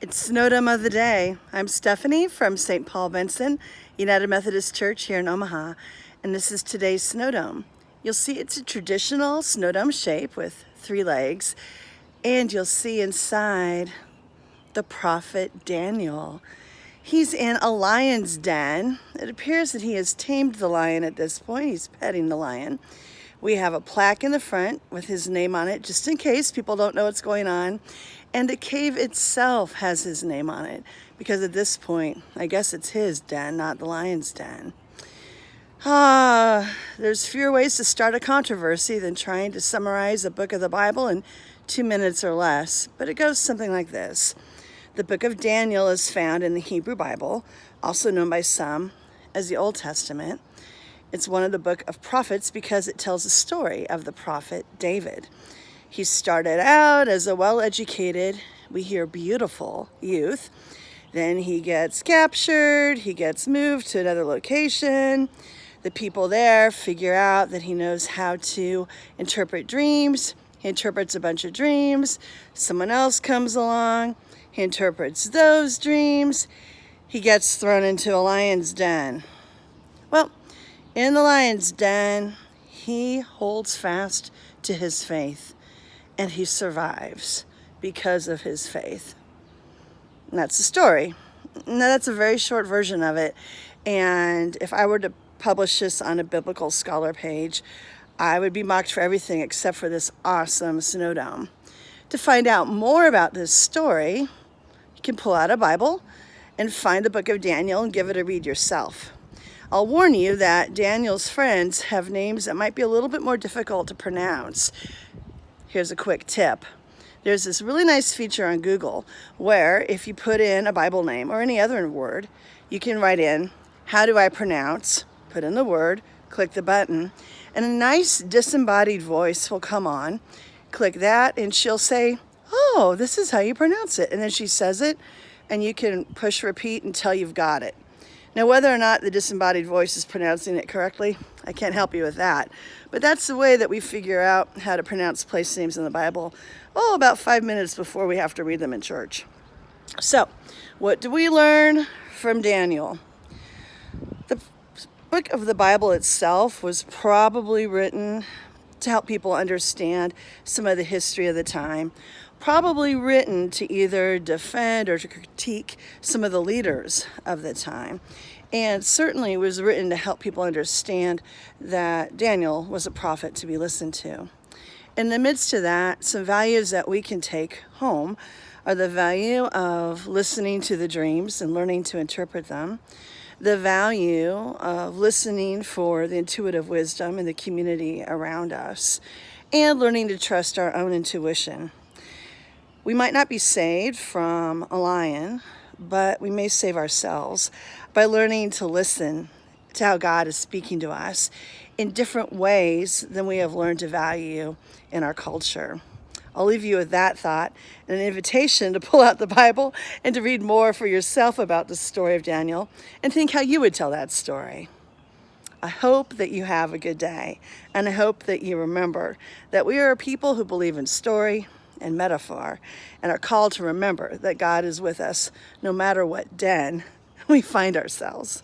It's Snowdom of the Day. I'm Stephanie from St. Paul Benson United Methodist Church here in Omaha, and this is today's Snowdome. You'll see it's a traditional snowdome shape with 3 legs, and you'll see inside the prophet Daniel. He's in a lion's den. It appears that he has tamed the lion at this point. He's petting the lion. We have a plaque in the front with his name on it, just in case people don't know what's going on. And the cave itself has his name on it, because at this point, I guess it's his den, not the lion's den. There's fewer ways to start a controversy than trying to summarize a book of the Bible in 2 minutes or less, but it goes something like this. The book of Daniel is found in the Hebrew Bible, also known by some as the Old Testament. It's one of the book of prophets because it tells the story of the prophet David. He started out as a well-educated, we hear beautiful youth. Then he gets captured, he gets moved to another location. The people there figure out that he knows how to interpret dreams. He interprets a bunch of dreams. Someone else comes along, he interprets those dreams. He gets thrown into a lion's den. Well, in the lion's den, he holds fast to his faith, and he survives because of his faith. And that's the story. Now, that's a very short version of it, and if I were to publish this on a biblical scholar page, I would be mocked for everything except for this awesome snowdome. To find out more about this story, you can pull out a Bible and find the book of Daniel and give it a read yourself. I'll warn you that Daniel's friends have names that might be a little bit more difficult to pronounce. Here's a quick tip. There's this really nice feature on Google where if you put in a Bible name or any other word, you can write in, how do I pronounce? Put in the word, click the button, and a nice disembodied voice will come on. Click that and she'll say, oh, this is how you pronounce it. And then she says it, and you can push repeat until you've got it. Now, whether or not the disembodied voice is pronouncing it correctly, I can't help you with that. But that's the way that we figure out how to pronounce place names in the Bible, about 5 minutes before we have to read them in church. So, what do we learn from Daniel? The book of the Bible itself was probably written to help people understand some of the history of the time, probably written to either defend or to critique some of the leaders of the time. And certainly was written to help people understand that Daniel was a prophet to be listened to. In the midst of that, some values that we can take home are the value of listening to the dreams and learning to interpret them, the value of listening for the intuitive wisdom in the community around us, and learning to trust our own intuition. We might not be saved from a lion, but we may save ourselves by learning to listen to how God is speaking to us in different ways than we have learned to value in our culture. I'll leave you with that thought and an invitation to pull out the Bible and to read more for yourself about the story of Daniel and think how you would tell that story. I hope that you have a good day, and I hope that you remember that we are a people who believe in story and metaphor and are called to remember that God is with us no matter what den we find ourselves.